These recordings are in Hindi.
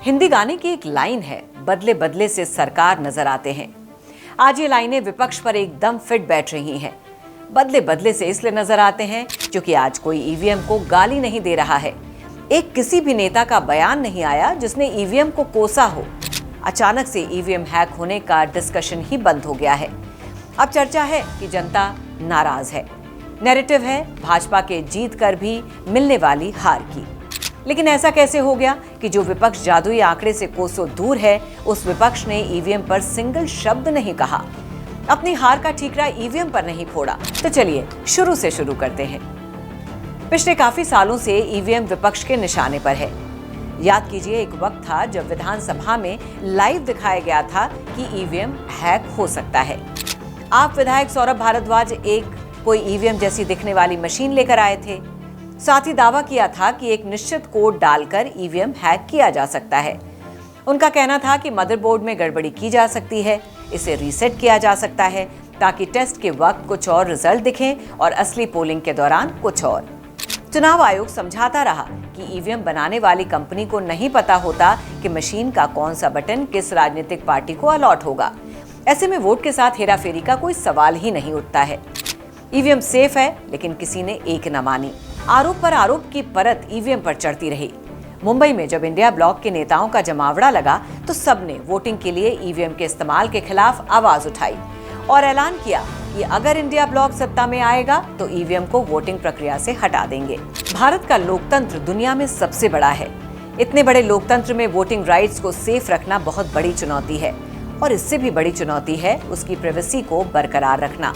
हिंदी गाने की एक लाइन है, बदले बदले से सरकार नजर आते हैं। आज ये लाइनें विपक्ष पर एकदम फिट बैठ रही हैं। बदले बदले से इसलिए नजर आते हैं क्योंकि आज कोई ईवीएम को गाली नहीं दे रहा है। एक किसी भी नेता का बयान नहीं आया जिसने ईवीएम को कोसा हो। अचानक से ईवीएम हैक होने का डिस्कशन ही बंद हो गया है। अब चर्चा है कि जनता नाराज है। नैरेटिव है भाजपा के जीत कर भी मिलने वाली हार की। लेकिन ऐसा कैसे हो गया कि जो विपक्ष जादुई आंकड़े से कोसों दूर है, उस विपक्ष ने ईवीएम पर सिंगल शब्द नहीं कहा, अपनी हार का ठीकरा ईवीएम पर नहीं फोड़ा। तो चलिए शुरू से शुरू करते हैं। पिछले काफी सालों से ईवीएम विपक्ष के निशाने पर है। याद कीजिए, एक वक्त था जब विधानसभा में लाइव दिखाया गया था कि ईवीएम हैक हो सकता है। आप विधायक सौरभ भारद्वाज एक कोई ईवीएम जैसी दिखने वाली मशीन लेकर आए थे। साथ ही दावा किया था कि एक निश्चित कोड डालकर ईवीएम हैक किया जा सकता है। उनका कहना था कि मदरबोर्ड में गड़बड़ी की जा सकती है, इसे रीसेट किया जा सकता है ताकि टेस्ट के वक्त कुछ और रिजल्ट दिखें और असली पोलिंग के दौरान कुछ और। चुनाव आयोग समझाता रहा कि ईवीएम बनाने वाली कंपनी को नहीं पता होता कि मशीन का कौन सा बटन किस राजनीतिक पार्टी को अलॉट होगा। ऐसे में वोट के साथ हेराफेरी का कोई सवाल ही नहीं उठता है। ईवीएम सेफ है, लेकिन किसी ने एक न मानी। आरोप पर आरोप की परत ईवीएम पर चढ़ती रही। मुंबई में जब इंडिया ब्लॉक के नेताओं का जमावड़ा लगा तो सबने वोटिंग के लिए ईवीएम के इस्तेमाल के खिलाफ आवाज उठाई और ऐलान किया कि अगर इंडिया ब्लॉक सत्ता में आएगा तो ईवीएम को वोटिंग प्रक्रिया से हटा देंगे। भारत का लोकतंत्र दुनिया में सबसे बड़ा है। इतने बड़े लोकतंत्र में वोटिंग राइट्स को सेफ रखना बहुत बड़ी चुनौती है और इससे भी बड़ी चुनौती है उसकी प्राइवेसी को बरकरार रखना।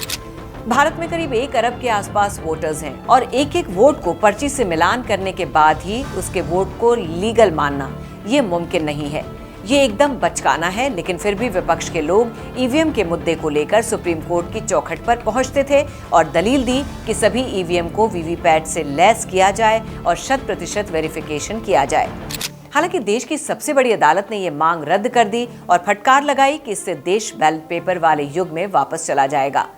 भारत में करीब 1 अरब के आसपास वोटर्स हैं और एक एक वोट को पर्ची से मिलान करने के बाद ही उसके वोट को लीगल मानना ये मुमकिन नहीं है। ये एकदम बचकाना है। लेकिन फिर भी विपक्ष के लोग ईवीएम के मुद्दे को लेकर सुप्रीम कोर्ट की चौखट पर पहुंचते थे और दलील दी कि सभी ईवीएम को वीवीपैट से लैस किया जाए और 100% वेरिफिकेशन किया जाए। हालांकि देश की सबसे बड़ी अदालत ने ये मांग रद्द कर दी और फटकार लगाई कि इससे देश बैलेट पेपर वाले युग में वापस चला जाएगा।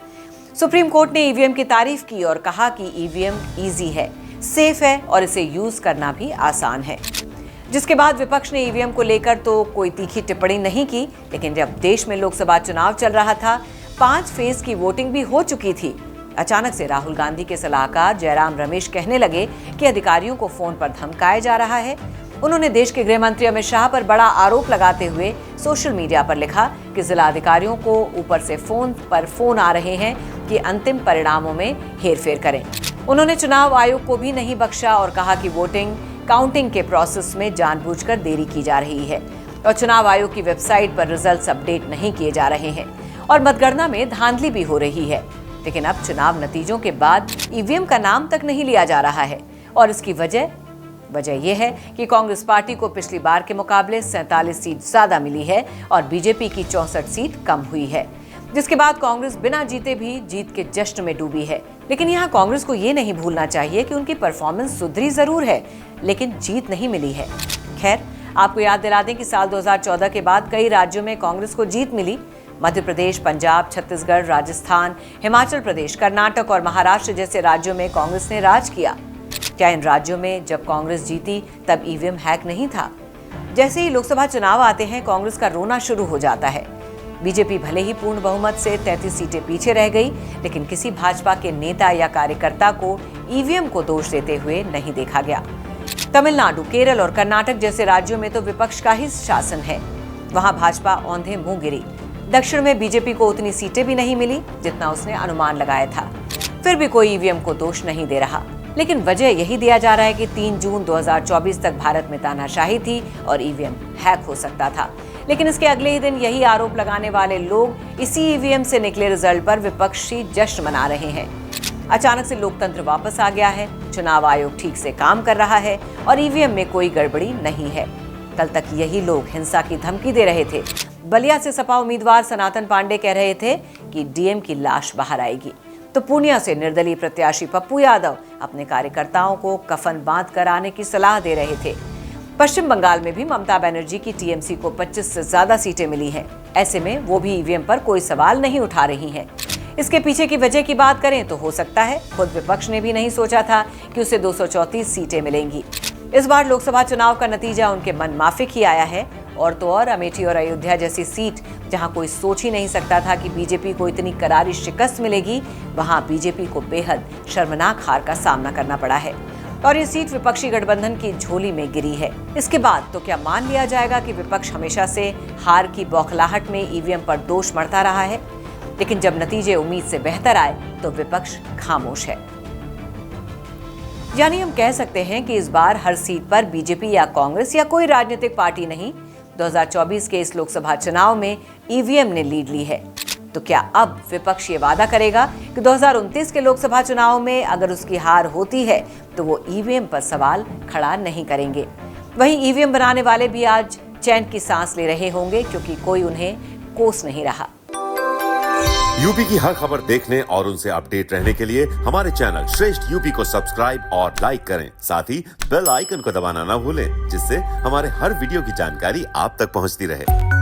सुप्रीम कोर्ट ने ईवीएम की तारीफ की और कहा कि ईवीएम इजी है, सेफ है और इसे यूज करना भी आसान है। जिसके बाद विपक्ष ने ईवीएम को लेकर तो कोई तीखी टिप्पणी नहीं की। लेकिन जब देश में लोकसभा चुनाव चल रहा था, 5 फेज की वोटिंग भी हो चुकी थी, अचानक से राहुल गांधी के सलाहकार जयराम रमेश कहने लगे कि अधिकारियों को फोन पर धमकाया जा रहा है। उन्होंने देश के गृह मंत्री अमित शाह पर बड़ा आरोप लगाते हुए सोशल मीडिया पर लिखा कि जिला अधिकारियों को ऊपर से फोन पर फोन आ रहे हैं कि अंतिम परिणामों में हेरफेर करें। उन्होंने चुनाव आयोग को भी नहीं बख्शा और कहा कि वोटिंग काउंटिंग के प्रोसेस में जानबूझकर देरी की जा रही है और चुनाव आयोग की वेबसाइट पर रिजल्ट्स अपडेट नहीं किए जा रहे हैं और मतगणना में धांधली भी हो रही है। लेकिन अब चुनाव नतीजों के बाद ईवीएम का नाम तक नहीं लिया जा रहा है और इसकी वजह यह है कि कांग्रेस पार्टी को पिछली बार के मुकाबले 47 सीट ज्यादा मिली है और बीजेपी की 64 सीट कम हुई है, जिसके बाद कांग्रेस बिना जीते भी जीत के जश्न में डूबी है। लेकिन यहाँ कांग्रेस को ये नहीं भूलना चाहिए कि उनकी परफॉर्मेंस सुधरी जरूर है, लेकिन जीत नहीं मिली है। खैर, आपको याद दिला दें कि साल 2014 के बाद कई राज्यों में कांग्रेस को जीत मिली। मध्य प्रदेश, पंजाब, छत्तीसगढ़, राजस्थान, हिमाचल प्रदेश, कर्नाटक और महाराष्ट्र जैसे राज्यों में कांग्रेस ने राज किया। क्या इन राज्यों में जब कांग्रेस जीती तब ईवीएम हैक नहीं था? जैसे ही लोकसभा चुनाव आते हैं, कांग्रेस का रोना शुरू हो जाता है। बीजेपी भले ही पूर्ण बहुमत से 33 सीटें पीछे रह गई, लेकिन किसी भाजपा के नेता या कार्यकर्ता को ईवीएम को दोष देते हुए नहीं देखा गया। तमिलनाडु, केरल और कर्नाटक जैसे राज्यों में तो विपक्ष का ही शासन है। वहां भाजपा औंधे मुंह गिरी। दक्षिण में बीजेपी को उतनी सीटें भी नहीं मिली जितना उसने अनुमान लगाया था। फिर भी कोई ईवीएम को दोष नहीं दे रहा। लेकिन वजह यही दिया जा रहा है कि 3 जून 2024 तक भारत में तानाशाही थी और ईवीएम हैक हो सकता था। लेकिन इसके अगले ही दिन यही आरोप लगाने वाले लोग इसी ईवीएम से निकले रिजल्ट पर विपक्षी जश्न मना रहे हैं। अचानक से लोकतंत्र वापस आ गया है, चुनाव आयोग ठीक से काम कर रहा है और ईवीएम में कोई गड़बड़ी नहीं है। कल तक यही लोग हिंसा की धमकी दे रहे थे। बलिया से सपा उम्मीदवार सनातन पांडे कह रहे थे कि डीएम की लाश बाहर आएगी, तो पूर्णिया से निर्दलीय प्रत्याशी पप्पू यादव अपने कार्यकर्ताओं को कफन बांध कर आने की सलाह दे रहे थे। पश्चिम बंगाल में भी ममता बनर्जी की टीएमसी को 25 से ज्यादा सीटें मिली हैं। ऐसे में वो भी ईवीएम पर कोई सवाल नहीं उठा रही हैं। इसके पीछे की वजह की बात करें तो हो सकता है खुद विपक्ष ने भी नहीं सोचा था कि उसे 234 सीटें मिलेंगी। इस बार लोकसभा चुनाव का नतीजा उनके मन माफिक ही आया है। और तो और अमेठी और अयोध्या जैसी सीट जहां कोई सोच ही नहीं सकता था कि बीजेपी को इतनी करारी शिकस्त मिलेगी, वहां बीजेपी को बेहद शर्मनाक हार का सामना करना पड़ा है और ये सीट विपक्षी गठबंधन की झोली में गिरी है। इसके बाद तो क्या मान लिया जाएगा कि विपक्ष हमेशा से हार की बौखलाहट में ईवीएम पर दोष मढ़ता रहा है, लेकिन जब नतीजे उम्मीद से बेहतर आए तो विपक्ष खामोश है। यानी हम कह सकते हैं कि इस बार हर सीट पर बीजेपी या कांग्रेस या कोई राजनीतिक पार्टी नहीं, 2024 के इस लोकसभा चुनाव में ईवीएम ने लीड ली है। तो क्या अब विपक्ष ये वादा करेगा कि 2029 के लोकसभा चुनाव में अगर उसकी हार होती है तो वो ईवीएम पर सवाल खड़ा नहीं करेंगे? वहीं ईवीएम बनाने वाले भी आज चैन की सांस ले रहे होंगे, क्योंकि कोई उन्हें कोस नहीं रहा। यूपी की हर खबर देखने और उनसे अपडेट रहने के लिए हमारे चैनल श्रेष्ठ यूपी को सब्सक्राइब और लाइक करें। साथ ही बेल आइकन को दबाना ना भूलें, जिससे हमारे हर वीडियो की जानकारी आप तक पहुंचती रहे।